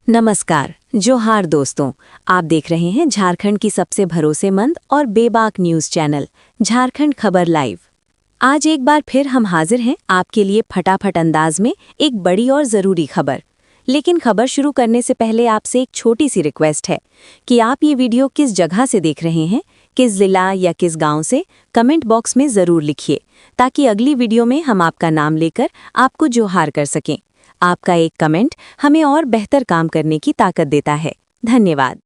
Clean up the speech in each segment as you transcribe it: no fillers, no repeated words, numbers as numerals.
नमस्कार, जोहार दोस्तों। आप देख रहे हैं झारखंड की सबसे भरोसेमंद और बेबाक न्यूज़ चैनल झारखंड खबर लाइव। आज एक बार फिर हम हाजिर हैं आपके लिए फटाफट अंदाज में एक बड़ी और ज़रूरी खबर। लेकिन खबर शुरू करने से पहले आपसे एक छोटी सी रिक्वेस्ट है कि आप ये वीडियो किस जगह से देख रहे हैं, किस जिला या किस गांव से, कमेंट बॉक्स में ज़रूर लिखिए, ताकि अगली वीडियो में हम आपका नाम लेकर आपको जोहार कर सकें। आपका एक कमेंट हमें और बेहतर काम करने की ताकत देता है। धन्यवाद।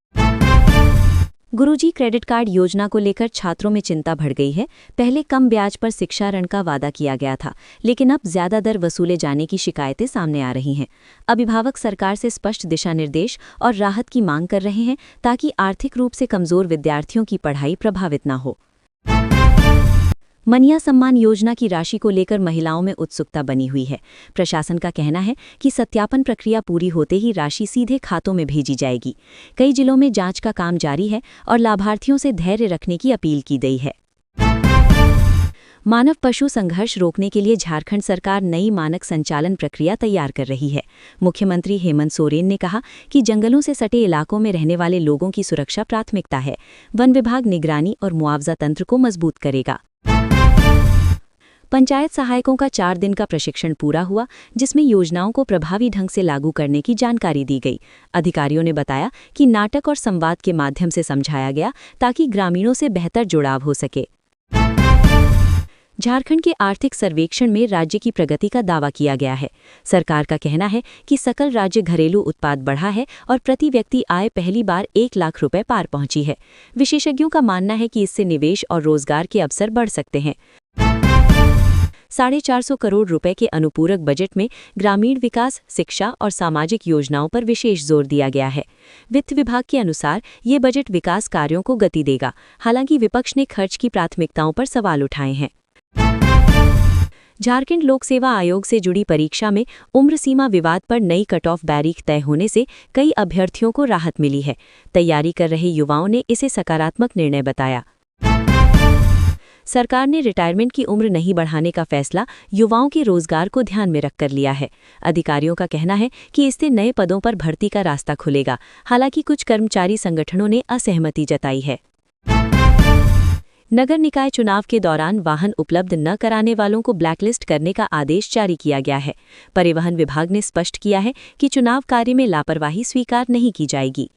गुरुजी क्रेडिट कार्ड योजना को लेकर छात्रों में चिंता बढ़ गई है। पहले कम ब्याज पर शिक्षा ऋण का वादा किया गया था, लेकिन अब ज्यादा दर वसूले जाने की शिकायतें सामने आ रही हैं। अभिभावक सरकार से स्पष्ट दिशा निर्देश और राहत की मांग कर रहे हैं, ताकि आर्थिक रूप से कमजोर विद्यार्थियों की पढ़ाई प्रभावित न हो। मनिया सम्मान योजना की राशि को लेकर महिलाओं में उत्सुकता बनी हुई है। प्रशासन का कहना है कि सत्यापन प्रक्रिया पूरी होते ही राशि सीधे खातों में भेजी जाएगी। कई जिलों में जांच का काम जारी है और लाभार्थियों से धैर्य रखने की अपील की गई है। मानव पशु संघर्ष रोकने के लिए झारखंड सरकार नई मानक संचालन प्रक्रिया तैयार कर रही है। मुख्यमंत्री हेमंत सोरेन ने कहा कि जंगलों से सटे इलाकों में रहने वाले लोगों की सुरक्षा प्राथमिकता है। वन विभाग निगरानी और मुआवजा तंत्र को मजबूत करेगा। पंचायत सहायकों का 4 दिन का प्रशिक्षण पूरा हुआ, जिसमें योजनाओं को प्रभावी ढंग से लागू करने की जानकारी दी गई। अधिकारियों ने बताया कि नाटक और संवाद के माध्यम से समझाया गया, ताकि ग्रामीणों से बेहतर जुड़ाव हो सके। झारखंड के आर्थिक सर्वेक्षण में राज्य की प्रगति का दावा किया गया है। सरकार का कहना है कि सकल राज्य घरेलू उत्पाद बढ़ा है और प्रति व्यक्ति आय पहली बार 1 लाख रुपए पार पहुंची है। विशेषज्ञों का मानना है कि इससे निवेश और रोजगार के अवसर बढ़ सकते हैं। 450 करोड़ रुपए के अनुपूरक बजट में ग्रामीण विकास, शिक्षा और सामाजिक योजनाओं पर विशेष जोर दिया गया है। वित्त विभाग के अनुसार ये बजट विकास कार्यों को गति देगा। हालांकि विपक्ष ने खर्च की प्राथमिकताओं पर सवाल उठाए हैं। झारखंड लोक सेवा आयोग से जुड़ी परीक्षा में उम्र सीमा विवाद पर नई कट ऑफ बारीक तय होने से कई अभ्यर्थियों को राहत मिली है। तैयारी कर रहे युवाओं ने इसे सकारात्मक निर्णय बताया। सरकार ने रिटायरमेंट की उम्र नहीं बढ़ाने का फैसला युवाओं के रोजगार को ध्यान में रखकर लिया है। अधिकारियों का कहना है कि इससे नए पदों पर भर्ती का रास्ता खुलेगा। हालांकि कुछ कर्मचारी संगठनों ने असहमति जताई है। नगर निकाय चुनाव के दौरान वाहन उपलब्ध न कराने वालों को ब्लैकलिस्ट करने का आदेश जारी किया गया है। परिवहन विभाग ने स्पष्ट किया है कि चुनाव कार्य में लापरवाही स्वीकार नहीं की जाएगी।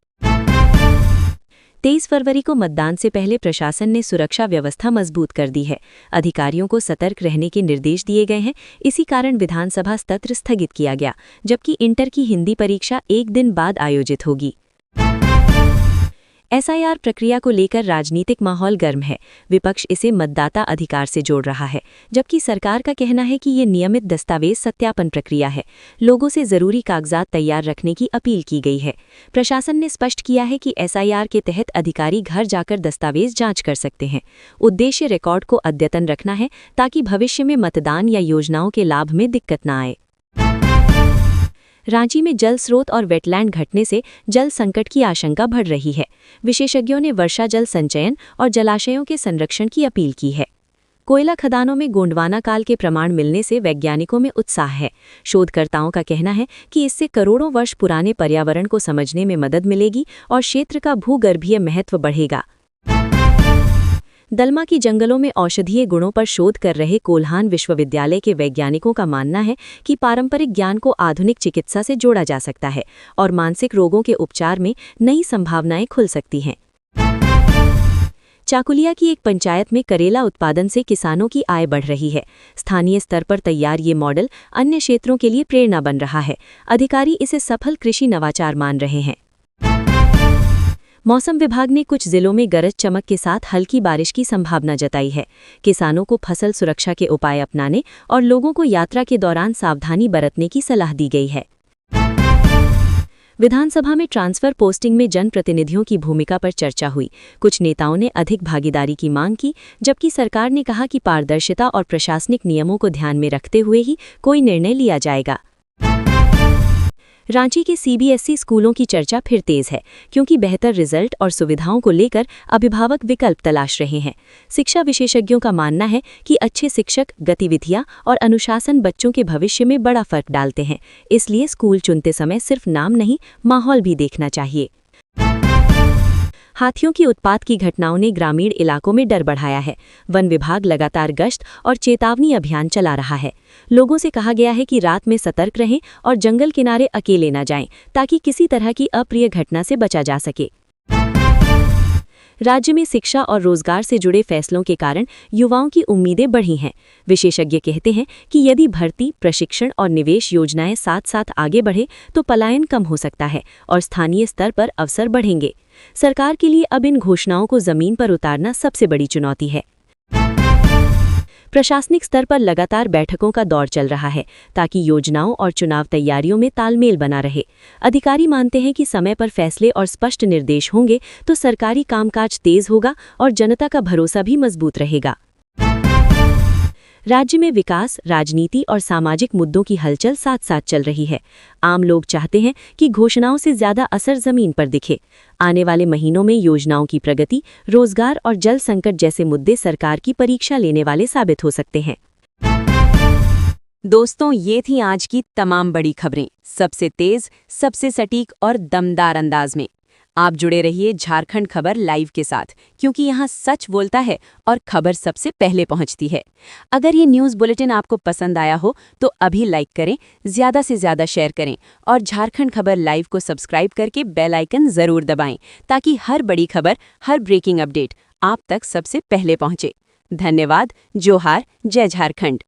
23 फरवरी को मतदान से पहले प्रशासन ने सुरक्षा व्यवस्था मजबूत कर दी है। अधिकारियों को सतर्क रहने के निर्देश दिए गए हैं। इसी कारण विधानसभा सत्र स्थगित किया गया, जबकि इंटर की हिंदी परीक्षा 1 दिन बाद आयोजित होगी। एसआईआर प्रक्रिया को लेकर राजनीतिक माहौल गर्म है। विपक्ष इसे मतदाता अधिकार से जोड़ रहा है, जबकि सरकार का कहना है कि ये नियमित दस्तावेज सत्यापन प्रक्रिया है। लोगों से जरूरी कागजात तैयार रखने की अपील की गई है। प्रशासन ने स्पष्ट किया है कि एसआईआर के तहत अधिकारी घर जाकर दस्तावेज जांच कर सकते हैं। उद्देश्य रिकॉर्ड को अद्यतन रखना है, ताकि भविष्य में मतदान या योजनाओं के लाभ में दिक्कत न आए। रांची में जल स्रोत और वेटलैंड घटने से जल संकट की आशंका बढ़ रही है। विशेषज्ञों ने वर्षा जल संचयन और जलाशयों के संरक्षण की अपील की है। कोयला खदानों में गोंडवाना काल के प्रमाण मिलने से वैज्ञानिकों में उत्साह है। शोधकर्ताओं का कहना है कि इससे करोड़ों वर्ष पुराने पर्यावरण को समझने में मदद मिलेगी और क्षेत्र का भूगर्भीय महत्व बढ़ेगा। दलमा की जंगलों में औषधीय गुणों पर शोध कर रहे कोल्हान विश्वविद्यालय के वैज्ञानिकों का मानना है कि पारंपरिक ज्ञान को आधुनिक चिकित्सा से जोड़ा जा सकता है और मानसिक रोगों के उपचार में नई संभावनाएं खुल सकती हैं। चाकुलिया की एक पंचायत में करेला उत्पादन से किसानों की आय बढ़ रही है। स्थानीय स्तर पर तैयार ये मॉडल अन्य क्षेत्रों के लिए प्रेरणा बन रहा है। अधिकारी इसे सफल कृषि नवाचार मान रहे हैं। मौसम विभाग ने कुछ जिलों में गरज चमक के साथ हल्की बारिश की संभावना जताई है। किसानों को फसल सुरक्षा के उपाय अपनाने और लोगों को यात्रा के दौरान सावधानी बरतने की सलाह दी गई है। विधानसभा में ट्रांसफर पोस्टिंग में जनप्रतिनिधियों की भूमिका पर चर्चा हुई। कुछ नेताओं ने अधिक भागीदारी की मांग की, जबकि सरकार ने कहा कि पारदर्शिता और प्रशासनिक नियमों को ध्यान में रखते हुए ही कोई निर्णय लिया जाएगा। रांची के सीबीएसई स्कूलों की चर्चा फिर तेज है, क्योंकि बेहतर रिजल्ट और सुविधाओं को लेकर अभिभावक विकल्प तलाश रहे हैं। शिक्षा विशेषज्ञों का मानना है कि अच्छे शिक्षक, गतिविधियां और अनुशासन बच्चों के भविष्य में बड़ा फर्क डालते हैं। इसलिए स्कूल चुनते समय सिर्फ नाम नहीं, माहौल भी देखना चाहिए। हाथियों की उत्पात की घटनाओं ने ग्रामीण इलाकों में डर बढ़ाया है। वन विभाग लगातार गश्त और चेतावनी अभियान चला रहा है। लोगों से कहा गया है कि रात में सतर्क रहें और जंगल किनारे अकेले न जाएं, ताकि किसी तरह की अप्रिय घटना से बचा जा सके। राज्य में शिक्षा और रोजगार से जुड़े फैसलों के कारण युवाओं की उम्मीदें बढ़ी हैं। विशेषज्ञ कहते हैं कि यदि भर्ती, प्रशिक्षण और निवेश योजनाएं साथ साथ आगे बढ़े तो पलायन कम हो सकता है और स्थानीय स्तर पर अवसर बढ़ेंगे। सरकार के लिए अब इन घोषणाओं को जमीन पर उतारना सबसे बड़ी चुनौती है। प्रशासनिक स्तर पर लगातार बैठकों का दौर चल रहा है, ताकि योजनाओं और चुनाव तैयारियों में तालमेल बना रहे। अधिकारी मानते हैं कि समय पर फैसले और स्पष्ट निर्देश होंगे तो सरकारी कामकाज तेज होगा और जनता का भरोसा भी मजबूत रहेगा। राज्य में विकास, राजनीति और सामाजिक मुद्दों की हलचल साथ साथ चल रही है। आम लोग चाहते हैं कि घोषणाओं से ज्यादा असर जमीन पर दिखे। आने वाले महीनों में योजनाओं की प्रगति, रोजगार और जल संकट जैसे मुद्दे सरकार की परीक्षा लेने वाले साबित हो सकते हैं। दोस्तों, ये थी आज की तमाम बड़ी खबरें, सबसे तेज, सबसे सटीक और दमदार अंदाज में। आप जुड़े रहिए झारखंड खबर लाइव के साथ, क्योंकि यहाँ सच बोलता है और खबर सबसे पहले पहुँचती है। अगर ये न्यूज़ बुलेटिन आपको पसंद आया हो तो अभी लाइक करें, ज़्यादा से ज़्यादा शेयर करें और झारखंड खबर लाइव को सब्सक्राइब करके बेल आइकन ज़रूर दबाएं, ताकि हर बड़ी खबर, हर ब्रेकिंग अपडेट आप तक सबसे पहले पहुँचे। धन्यवाद। जोहार। जय झारखंड।